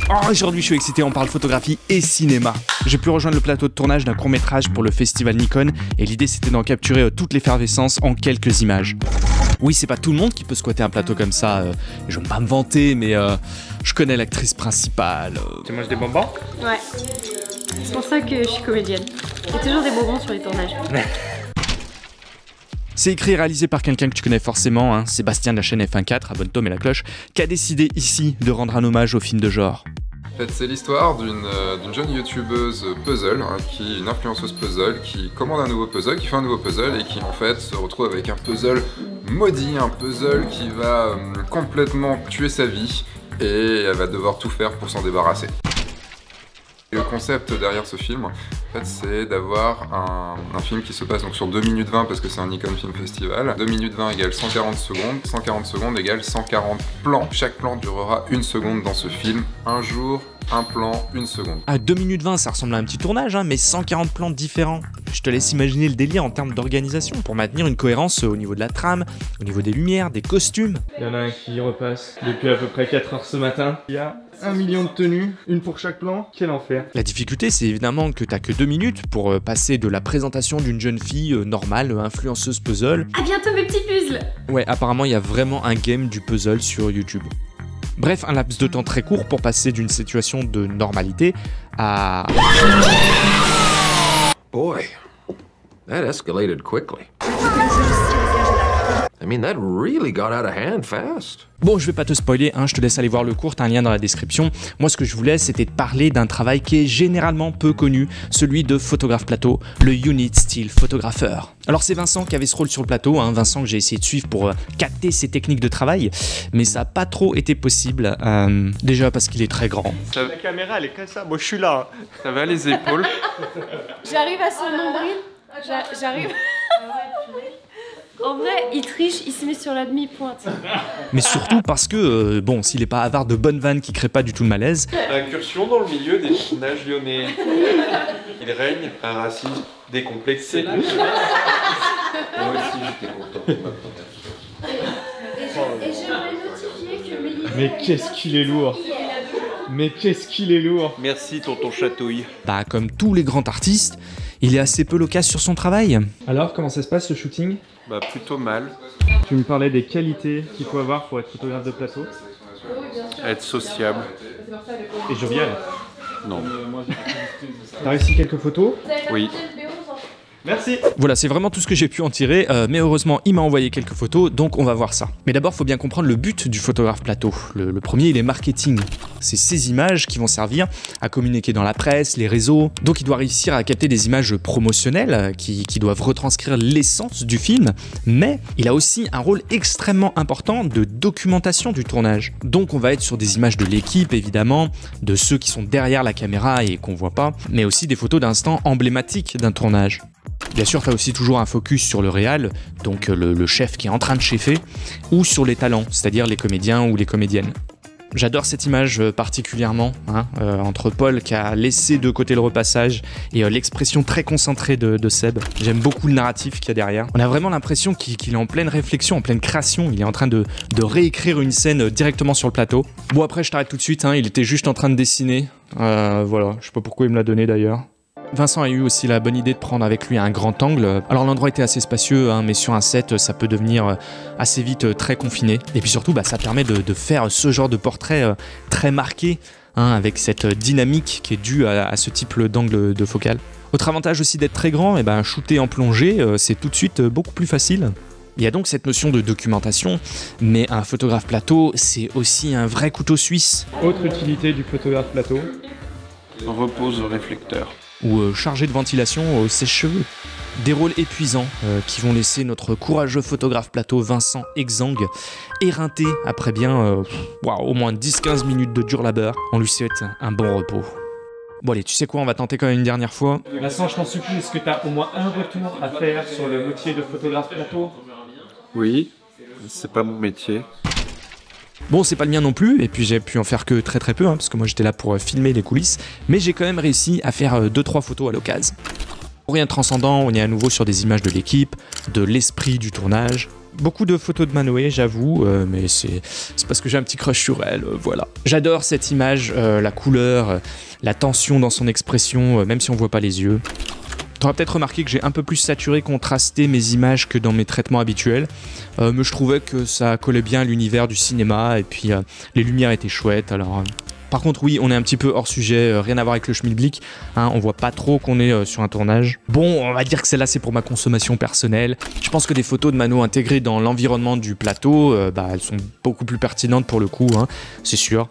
Oh, aujourd'hui je suis excité, on parle photographie et cinéma. J'ai pu rejoindre le plateau de tournage d'un court-métrage pour le festival Nikon et l'idée c'était d'en capturer toute l'effervescence en quelques images. Oui, c'est pas tout le monde qui peut squatter un plateau comme ça, je veux pas me vanter mais je connais l'actrice principale. Tu manges des bonbons? Ouais. C'est pour ça que je suis comédienne. Il y a toujours des bonbons sur les tournages. C'est écrit et réalisé par quelqu'un que tu connais forcément, hein, Sébastien de la chaîne F1.4, abonne-toi mets la cloche, qui a décidé ici de rendre un hommage au film de genre. En fait, c'est l'histoire d'une jeune youtubeuse puzzle, hein, une influenceuse puzzle, qui commande un nouveau puzzle, qui fait un nouveau puzzle et qui en fait se retrouve avec un puzzle maudit, un puzzle qui va complètement tuer sa vie et elle va devoir tout faire pour s'en débarrasser. Le concept derrière ce film, en fait, c'est d'avoir un film qui se passe donc sur 2 minutes 20 parce que c'est un Nikon Film Festival. 2 minutes 20 égale 140 secondes, 140 secondes égale 140 plans. Chaque plan durera 1 seconde dans ce film. Un jour, un plan, 1 seconde. À 2 minutes 20, ça ressemble à un petit tournage, hein, mais 140 plans différents. Je te laisse imaginer le délire en termes d'organisation pour maintenir une cohérence au niveau de la trame, au niveau des lumières, des costumes. Il y en a un qui repasse depuis à peu près 4 heures ce matin. Il y a 1 million de tenues, une pour chaque plan. Quel enfer. La difficulté, c'est évidemment que t'as que 2 minutes pour passer de la présentation d'une jeune fille normale, influenceuse puzzle. À bientôt mes petits puzzles. Ouais, apparemment, il y a vraiment un game du puzzle sur YouTube. Bref, un laps de temps très court pour passer d'une situation de normalité à... Boy, that escalated quickly. I mean, that really got out of hand fast. Bon, je vais pas te spoiler, hein, je te laisse aller voir le court, t'as un lien dans la description. Moi, ce que je voulais, c'était de parler d'un travail qui est généralement peu connu, celui de photographe plateau, le unit still photographeur. Alors c'est Vincent qui avait ce rôle sur le plateau, hein, Vincent que j'ai essayé de suivre pour capter ses techniques de travail, mais ça n'a pas trop été possible, déjà parce qu'il est très grand. La caméra, elle est comme ça, moi je suis là. Ça va les épaules. J'arrive à son nombril. J'arrive. En vrai, il triche, il se met sur la demi-pointe. Mais surtout parce que, bon, s'il n'est pas avare de bonnes vannes qui créent pas du tout le malaise... Incursion dans le milieu des tournages lyonnais. Il règne un racisme décomplexé. Moi aussi j'étais content de ma première. Et j'aimerais notifier que Mélie... Mais qu'est-ce qu'il est lourd. Mais qu'est-ce qu'il est lourd. Merci tonton Chatouille. Bah, comme tous les grands artistes, il est assez peu loquace sur son travail. Alors, comment ça se passe ce shooting? Bah plutôt mal. Tu me parlais des qualités qu'il faut avoir pour être photographe de plateau. Être sociable. Et jovial. Non. T'as réussi quelques photos? Oui. Merci. Voilà, c'est vraiment tout ce que j'ai pu en tirer, mais heureusement, il m'a envoyé quelques photos, donc on va voir ça. Mais d'abord, il faut bien comprendre le but du photographe plateau. Le premier, il est marketing. C'est ces images qui vont servir à communiquer dans la presse, les réseaux. Donc il doit réussir à capter des images promotionnelles qui doivent retranscrire l'essence du film, mais il a aussi un rôle extrêmement important de documentation du tournage. Donc on va être sur des images de l'équipe, évidemment, de ceux qui sont derrière la caméra et qu'on voit pas, mais aussi des photos d'instants emblématiques d'un tournage. Bien sûr, tu as aussi toujours un focus sur le réal, donc le chef qui est en train de chefer, ou sur les talents, c'est-à-dire les comédiens ou les comédiennes. J'adore cette image particulièrement, hein, entre Paul qui a laissé de côté le repassage et l'expression très concentrée de Seb. J'aime beaucoup le narratif qu'il y a derrière. On a vraiment l'impression qu'il est en pleine réflexion, en pleine création. Il est en train de réécrire une scène directement sur le plateau. Bon, après, je t'arrête tout de suite, hein, il était juste en train de dessiner. Voilà, je sais pas pourquoi il me l'a donné d'ailleurs. Vincent a eu aussi la bonne idée de prendre avec lui un grand angle. Alors l'endroit était assez spacieux, hein, mais sur un set, ça peut devenir assez vite très confiné. Et puis surtout, bah, ça permet de faire ce genre de portrait très marqué, hein, avec cette dynamique qui est due à ce type d'angle de focale. Autre avantage aussi d'être très grand, et ben, shooter en plongée, c'est tout de suite beaucoup plus facile. Il y a donc cette notion de documentation, mais un photographe plateau, c'est aussi un vrai couteau suisse. Autre utilité du photographe plateau. Repose au réflecteur. Ou chargé de ventilation au sèche-cheveux. Des rôles épuisants qui vont laisser notre courageux photographe plateau Vincent exsangue, éreinté après bien au moins 10-15 minutes de dur labeur. On lui souhaite un bon repos. Bon allez, tu sais quoi, on va tenter quand même une dernière fois. Vincent, je t'en supplie, est-ce que tu as au moins un retour à faire sur le métier de photographe plateau? Oui, c'est pas mon métier. Bon, c'est pas le mien non plus, et puis j'ai pu en faire que très peu, hein, parce que moi j'étais là pour filmer les coulisses, mais j'ai quand même réussi à faire 2-3 photos à l'occasion. Rien de transcendant, on est à nouveau sur des images de l'équipe, de l'esprit du tournage. Beaucoup de photos de Manoé, j'avoue, mais c'est parce que j'ai un petit crush sur elle, voilà. J'adore cette image, la couleur, la tension dans son expression, même si on voit pas les yeux. T'auras peut-être remarqué que j'ai un peu plus saturé, contrasté mes images que dans mes traitements habituels, mais je trouvais que ça collait bien à l'univers du cinéma, et puis les lumières étaient chouettes, alors... Par contre, oui, on est un petit peu hors sujet, rien à voir avec le schmilblick, hein, on voit pas trop qu'on est sur un tournage. Bon, on va dire que celle-là, c'est pour ma consommation personnelle. Je pense que des photos de Mano intégrées dans l'environnement du plateau, elles sont beaucoup plus pertinentes pour le coup, hein, c'est sûr.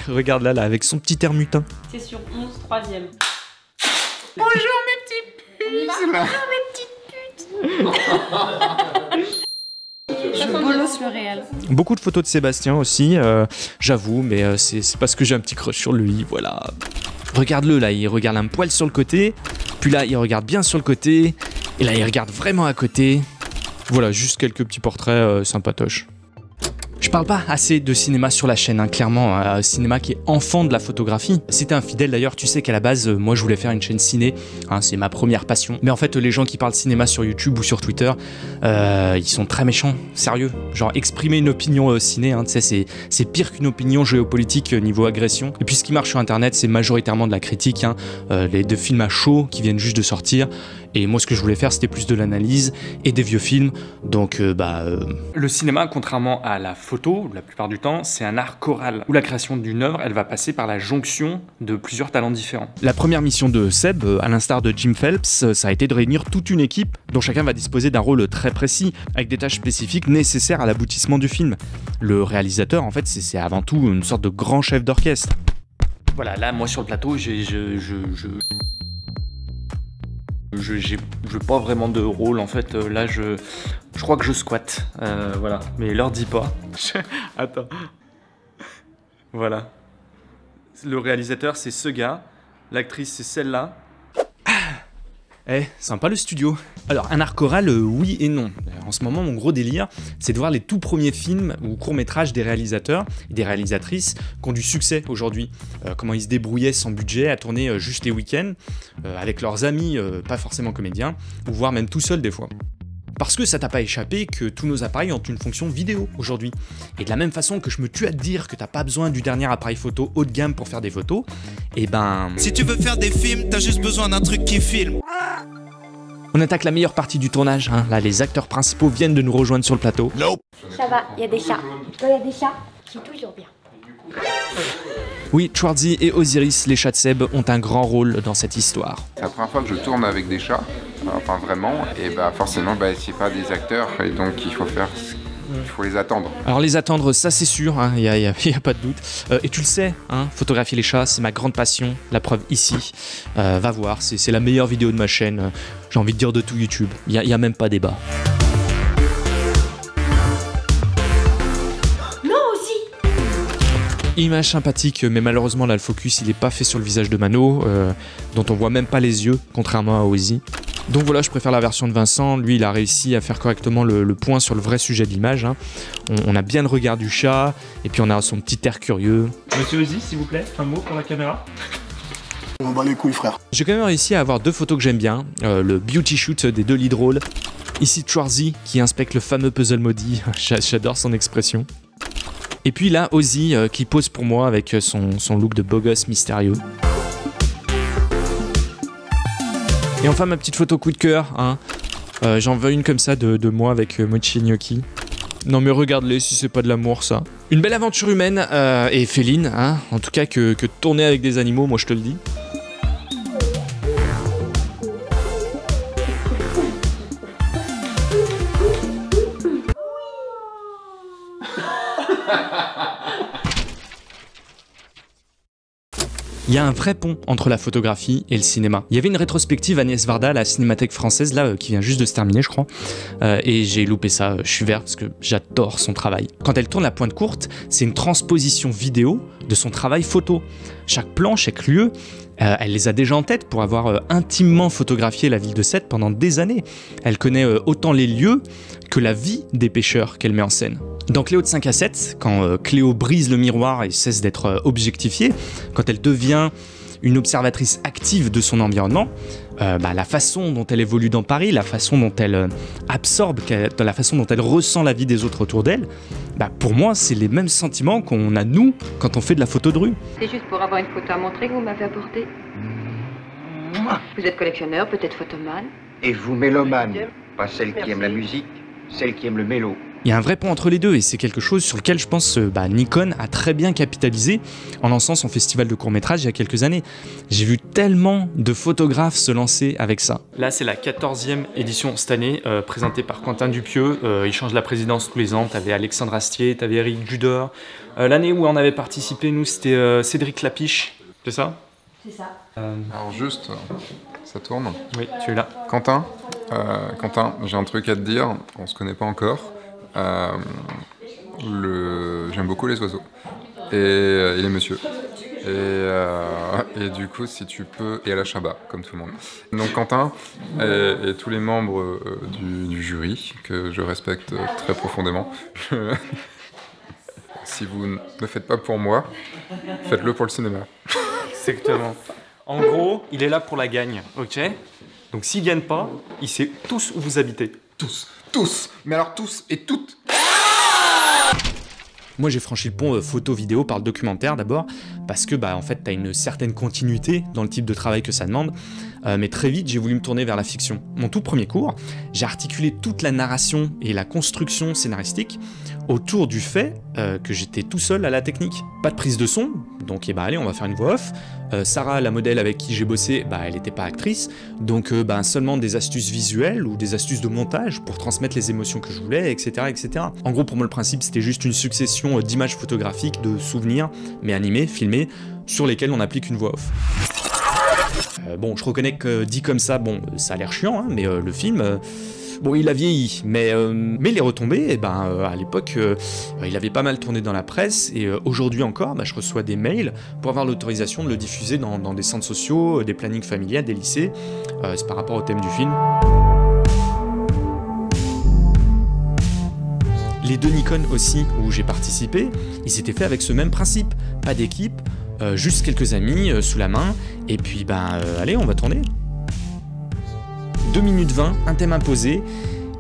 Regarde là, avec son petit air mutin. C'est sur 11, 3ème. Bonjour mes petites puces là. Bonjour mes petites putes. Je bolosse le réel. Beaucoup de photos de Sébastien aussi, j'avoue, mais c'est parce que j'ai un petit crush sur lui, voilà. Regarde-le là, il regarde un poil sur le côté, puis là il regarde bien sur le côté, et là il regarde vraiment à côté. Voilà, juste quelques petits portraits sympatoches. Je parle pas assez de cinéma sur la chaîne, hein, clairement, un cinéma qui est enfant de la photographie. Si t'es un fidèle d'ailleurs, tu sais qu'à la base, moi je voulais faire une chaîne ciné, hein, c'est ma première passion. Mais en fait, les gens qui parlent cinéma sur YouTube ou sur Twitter, ils sont très méchants, sérieux. Genre exprimer une opinion ciné, hein, tu sais, c'est pire qu'une opinion géopolitique niveau agression. Et puis ce qui marche sur Internet, c'est majoritairement de la critique, hein, de films à chaud qui viennent juste de sortir. Et moi, ce que je voulais faire, c'était plus de l'analyse et des vieux films. Donc, Le cinéma, contrairement à la photo, la plupart du temps, c'est un art choral, où la création d'une œuvre, elle va passer par la jonction de plusieurs talents différents. La première mission de Seb, à l'instar de Jim Phelps, ça a été de réunir toute une équipe, dont chacun va disposer d'un rôle très précis, avec des tâches spécifiques nécessaires à l'aboutissement du film. Le réalisateur, en fait, c'est avant tout une sorte de grand chef d'orchestre. Voilà, là, moi, sur le plateau, j'ai pas vraiment de rôle en fait, là je crois que je squatte, voilà, mais leur dis pas. Attends. Voilà. Le réalisateur c'est ce gars, l'actrice c'est celle-là. Sympa le studio. Alors, un art choral, oui et non. En ce moment, mon gros délire, c'est de voir les tout premiers films ou courts-métrages des réalisateurs et des réalisatrices qui ont du succès aujourd'hui. Comment ils se débrouillaient sans budget à tourner juste les week-ends, avec leurs amis, pas forcément comédiens, ou voire même tout seul des fois. Parce que ça t'a pas échappé que tous nos appareils ont une fonction vidéo aujourd'hui. Et de la même façon que je me tue à te dire que t'as pas besoin du dernier appareil photo haut de gamme pour faire des photos, et ben... Si tu veux faire des films, t'as juste besoin d'un truc qui filme. On attaque la meilleure partie du tournage, hein. Là les acteurs principaux viennent de nous rejoindre sur le plateau. Ça va, il y a des chats. Quand il y a des chats, c'est toujours bien. Oui, Schwarzy et Osiris, les chats de Seb, ont un grand rôle dans cette histoire. C'est la première fois que je tourne avec des chats, enfin vraiment, et bah forcément c'est pas des acteurs, et donc il faut les attendre. Alors les attendre, ça c'est sûr, hein, y a pas de doute. Et tu le sais, hein, photographier les chats, c'est ma grande passion, la preuve ici. Va voir, c'est la meilleure vidéo de ma chaîne, j'ai envie de dire de tout YouTube, y a même pas débat. Image sympathique, mais malheureusement là le focus il est pas fait sur le visage de Mano, dont on voit même pas les yeux, contrairement à Ozzy. Donc voilà, je préfère la version de Vincent, lui il a réussi à faire correctement le point sur le vrai sujet de l'image, hein. On a bien le regard du chat, et puis on a son petit air curieux. Monsieur Ozzy, s'il vous plaît, un mot pour la caméra. On bat les couilles frère. J'ai quand même réussi à avoir deux photos que j'aime bien, le beauty shoot des deux lead roles. Ici Schwarzy qui inspecte le fameux puzzle maudit, j'adore son expression. Et puis là, Ozzy qui pose pour moi avec son look de beau gosse mystérieux. Et enfin ma petite photo coup de cœur, hein. J'en veux une comme ça de moi avec Mochi Gnocchi. Non mais regarde-les si c'est pas de l'amour ça. Une belle aventure humaine et féline, hein. En tout cas que tourner avec des animaux, moi je te le dis. Il y a un vrai pont entre la photographie et le cinéma. Il y avait une rétrospective Agnès Varda à la Cinémathèque française, là, qui vient juste de se terminer, je crois. Et j'ai loupé ça, je suis vert parce que j'adore son travail. Quand elle tourne La Pointe Courte, c'est une transposition vidéo de son travail photo. Chaque plan, chaque lieu, elle les a déjà en tête pour avoir intimement photographié la ville de Sète pendant des années. Elle connaît autant les lieux que la vie des pêcheurs qu'elle met en scène. Dans Cléo de 5 à 7, quand Cléo brise le miroir et cesse d'être objectifiée, quand elle devient une observatrice active de son environnement, la façon dont elle évolue dans Paris, la façon dont elle absorbe, la façon dont elle ressent la vie des autres autour d'elle, pour moi, c'est les mêmes sentiments qu'on a nous quand on fait de la photo de rue. C'est juste pour avoir une photo à montrer que vous m'avez apporté. Vous êtes collectionneur, peut-être photomane. Et vous, mélomane, pas celle qui aime la musique, celle qui aime le mélo. Il y a un vrai pont entre les deux et c'est quelque chose sur lequel je pense Nikon a très bien capitalisé en lançant son festival de court-métrage il y a quelques années. J'ai vu tellement de photographes se lancer avec ça. Là, c'est la 14e édition cette année, présentée par Quentin Dupieux. Il change la présidence tous les ans. T'avais Alexandre Astier, t'avais Eric Judor. L'année où on avait participé, nous, c'était Cédric Lapiche. C'est ça? C'est ça. Alors juste, ça tourne. Oui, tu es là. Quentin, j'ai un truc à te dire. On se connaît pas encore. J'aime beaucoup les oiseaux et les messieurs et du coup si tu peux, et à la Chabat comme tout le monde, donc Quentin et tous les membres du jury que je respecte très profondément, si vous ne le faites pas pour moi, faites-le pour le cinéma. Exactement. En gros, il est là pour la gagne, ok? Donc s'il gagne pas, il sait tous où vous habitez. Tous, mais alors tous et toutes. Moi j'ai franchi le pont photo-vidéo par le documentaire d'abord, parce que en fait t'as une certaine continuité dans le type de travail que ça demande, mais très vite j'ai voulu me tourner vers la fiction. Mon tout premier cours, j'ai articulé toute la narration et la construction scénaristique autour du fait que j'étais tout seul à la technique. Pas de prise de son, donc allez, on va faire une voix off. Sarah, la modèle avec qui j'ai bossé, elle n'était pas actrice, donc seulement des astuces visuelles ou des astuces de montage pour transmettre les émotions que je voulais, etc. etc. En gros, pour moi, le principe, c'était juste une succession d'images photographiques, de souvenirs, mais animés, filmés, sur lesquels on applique une voix off. Je reconnais que dit comme ça, ça a l'air chiant, hein, mais le film... il a vieilli, mais les retombées, à l'époque, il avait pas mal tourné dans la presse, et aujourd'hui encore, je reçois des mails pour avoir l'autorisation de le diffuser dans des centres sociaux, des plannings familiales, des lycées. C'est par rapport au thème du film. Les deux Nikon aussi, où j'ai participé, ils étaient faits avec ce même principe. Pas d'équipe, juste quelques amis sous la main, et puis allez, on va tourner. 2 minutes 20, un thème imposé,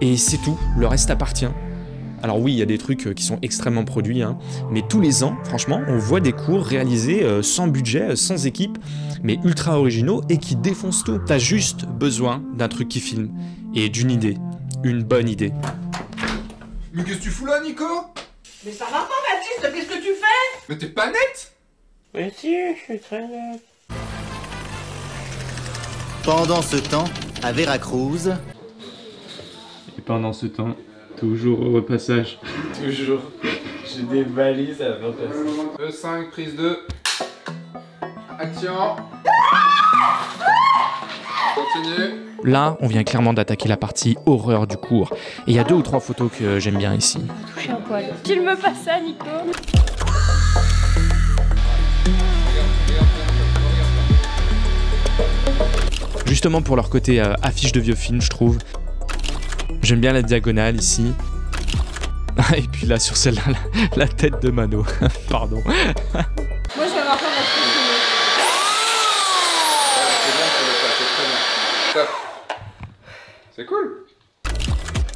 et c'est tout, le reste appartient. Alors oui, il y a des trucs qui sont extrêmement produits, hein, mais tous les ans, franchement, on voit des cours réalisés sans budget, sans équipe, mais ultra originaux et qui défoncent tout. T'as juste besoin d'un truc qui filme, et d'une idée, une bonne idée. Mais qu'est-ce que tu fous là, Nico? Mais ça va pas, Baptiste, qu'est-ce que tu fais? Mais t'es pas net? Mais si, je suis très net. Pendant ce temps, à Veracruz... Et pendant ce temps, toujours au repassage. Toujours. J'ai des valises à repasser. E5, prise 2. Action. Continue. Là, on vient clairement d'attaquer la partie horreur du cours. Et il y a 2 ou 3 photos que j'aime bien ici. Toucher un poil. Filme pas ça, Nico. Justement pour leur côté affiche de vieux films, je trouve. J'aime bien la diagonale ici. Et puis là, sur celle-là, la tête de Mano. Pardon. Moi, je vais avoir peur d'être filmé. C'est cool.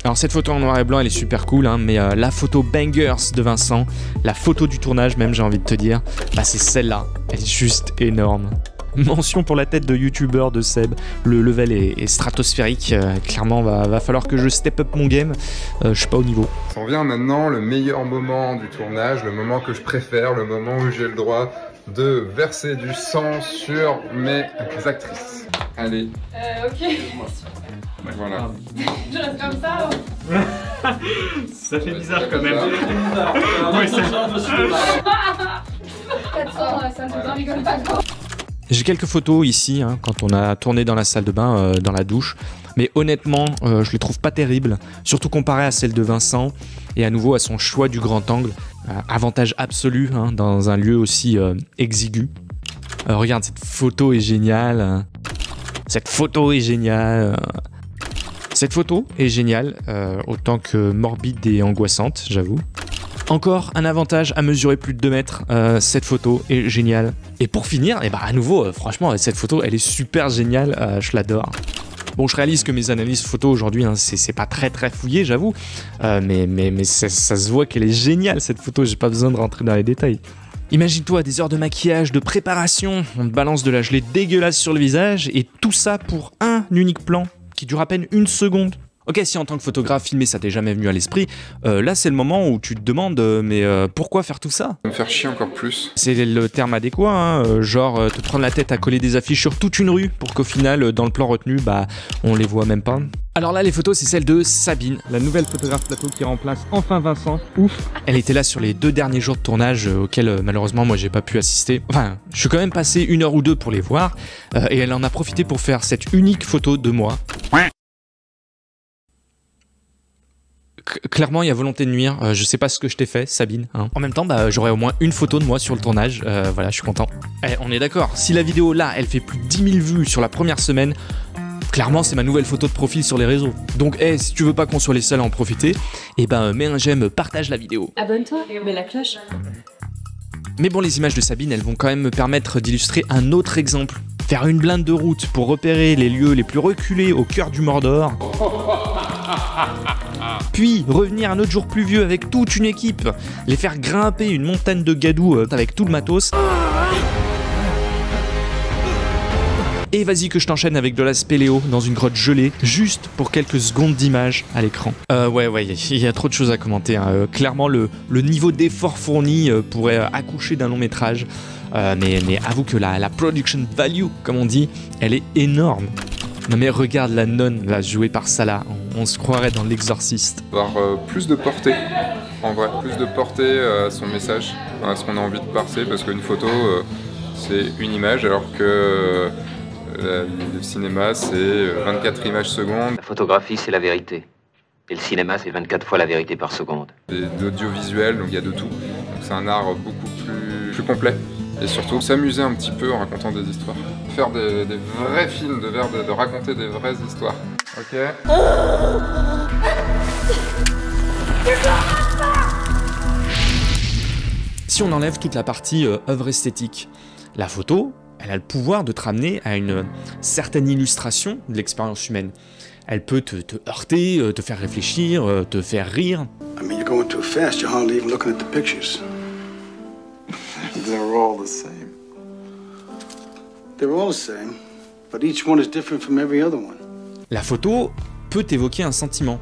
Alors cette photo en noir et blanc, elle est super cool, hein, mais la photo bangers de Vincent, la photo du tournage même, j'ai envie de te dire, c'est celle-là. Elle est juste énorme. Mention pour la tête de youtubeur de Seb, le level est stratosphérique, clairement va falloir que je step up mon game, je suis pas au niveau. On vient maintenant le meilleur moment du tournage, le moment que je préfère, le moment où j'ai le droit de verser du sang sur mes actrices. Allez. Ok. Voilà. Je reste comme ça. Ça fait bizarre quand même. Oui, ça ne rigole pas trop. J'ai quelques photos ici, hein, quand on a tourné dans la salle de bain, dans la douche. Mais honnêtement, je les trouve pas terribles, surtout comparé à celle de Vincent et à nouveau à son choix du grand angle. Avantage absolu hein, dans un lieu aussi exigu. Regarde, cette photo est géniale. Cette photo est géniale. Cette photo est géniale, autant que morbide et angoissante, j'avoue. Encore un avantage à mesurer plus de 2 mètres, cette photo est géniale. Et pour finir, et bah à nouveau, franchement, cette photo, elle est super géniale, je l'adore. Bon, je réalise que mes analyses photos aujourd'hui, hein, c'est pas très fouillé, j'avoue, mais ça se voit qu'elle est géniale cette photo, j'ai pas besoin de rentrer dans les détails. Imagine-toi des heures de maquillage, de préparation, on te balance de la gelée dégueulasse sur le visage, et tout ça pour un unique plan qui dure à peine 1 seconde. Ok, si en tant que photographe filmé ça t'est jamais venu à l'esprit, là c'est le moment où tu te demandes mais pourquoi faire tout ça? Me faire chier encore plus. C'est le terme adéquat, hein, genre te prendre la tête à coller des affiches sur toute une rue pour qu'au final dans le plan retenu, bah on les voit même pas. Alors là les photos c'est celle de Sabine, la nouvelle photographe plateau qui remplace enfin Vincent. Ouf. Elle était là sur les 2 derniers jours de tournage auxquels malheureusement moi j'ai pas pu assister. Enfin, je suis quand même passé 1 heure ou 2 pour les voir et elle en a profité pour faire cette unique photo de moi. Clairement, il y a volonté de nuire. Je sais pas ce que je t'ai fait, Sabine. Hein. En même temps, bah, j'aurai au moins une photo de moi sur le tournage. Voilà, je suis content. Eh, on est d'accord. Si la vidéo là, elle fait plus de 10 000 vues sur la première semaine, clairement, c'est ma nouvelle photo de profil sur les réseaux. Donc, si tu veux pas qu'on soit les seuls à en profiter, eh ben, mets un j'aime, partage la vidéo. Abonne-toi, mets la cloche. Mais bon, les images de Sabine, elles vont quand même me permettre d'illustrer un autre exemple. Faire une blinde de route pour repérer les lieux les plus reculés au cœur du Mordor. Puis revenir un autre jour pluvieux avec toute une équipe, les faire grimper une montagne de gadou avec tout le matos. Et vas-y que je t'enchaîne avec de la spéléo dans une grotte gelée, juste pour quelques secondes d'image à l'écran. Ouais, il y a trop de choses à commenter. Hein. Clairement, le niveau d'effort fourni pourrait accoucher d'un long métrage. Mais avoue que la production value, comme on dit, elle est énorme. Non mais regarde la nonne, là, jouée par Salah, on se croirait dans l'Exorciste. Avoir plus de portée, en vrai, plus de portée à son message, à ce qu'on a envie de passer, parce qu'une photo, c'est une image, alors que le cinéma, c'est 24 images secondes. La photographie, c'est la vérité. Et le cinéma, c'est 24 fois la vérité par seconde. D'audiovisuel, donc il y a de tout. C'est un art beaucoup plus complet. Et surtout, s'amuser un petit peu en racontant des histoires. Faire des vrais films, de raconter des vraies histoires. Ok. Si on enlève toute la partie œuvre esthétique, la photo, elle a le pouvoir de te ramener à une certaine illustration de l'expérience humaine. Elle peut te heurter, te faire réfléchir, te faire rire. I mean, you're going too fast. You're hardly even looking at the pictures. They're all the same. They're all the same, but each one is different from every other one. La photo peut évoquer un sentiment,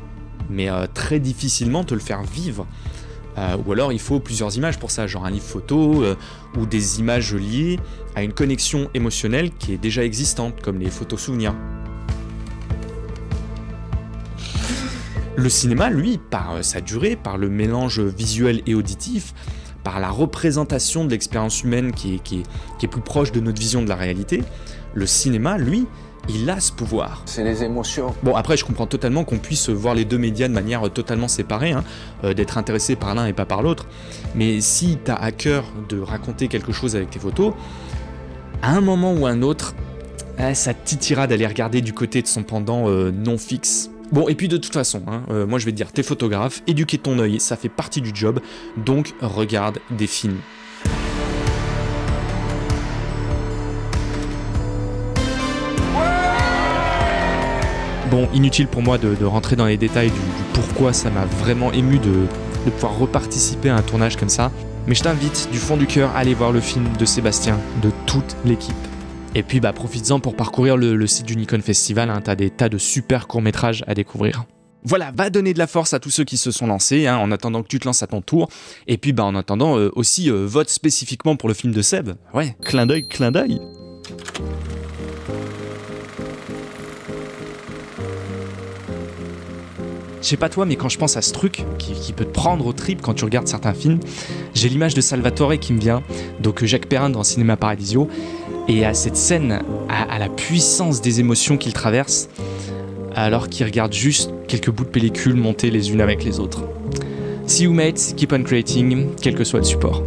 mais très difficilement te le faire vivre. Ou alors il faut plusieurs images pour ça, genre un livre photo ou des images liées à une connexion émotionnelle qui est déjà existante, comme les photos souvenirs. Le cinéma, lui, par sa durée, par le mélange visuel et auditif, par la représentation de l'expérience humaine qui est plus proche de notre vision de la réalité, le cinéma, lui, il a ce pouvoir. C'est les émotions. Bon, après, je comprends totalement qu'on puisse voir les deux médias de manière totalement séparée, hein, d'être intéressé par l'un et pas par l'autre. Mais si t'as à cœur de raconter quelque chose avec tes photos, à un moment ou un autre, ça te titillera d'aller regarder du côté de son pendant non fixe. Bon, et puis de toute façon, hein, moi je vais te dire, t'es photographe, éduquer ton œil, ça fait partie du job, donc regarde des films. Bon, inutile pour moi de rentrer dans les détails du pourquoi ça m'a vraiment ému de pouvoir reparticiper à un tournage comme ça, mais je t'invite du fond du cœur à aller voir le film de Sébastien, de toute l'équipe. Et puis bah profites-en pour parcourir le site du Nikon Festival, hein, t'as des tas de super courts-métrages à découvrir. Voilà, va donner de la force à tous ceux qui se sont lancés, hein, en attendant que tu te lances à ton tour. Et puis bah en attendant aussi vote spécifiquement pour le film de Seb. Ouais, clin d'œil, clin d'œil. Je sais pas toi, mais quand je pense à ce truc qui peut te prendre au trip quand tu regardes certains films, j'ai l'image de Salvatore qui me vient, donc Jacques Perrin dans Cinéma Paradiso, et à cette scène, à la puissance des émotions qu'il traverse, alors qu'il regarde juste quelques bouts de pellicule monter les unes avec les autres. See you mates, keep on creating, quel que soit le support.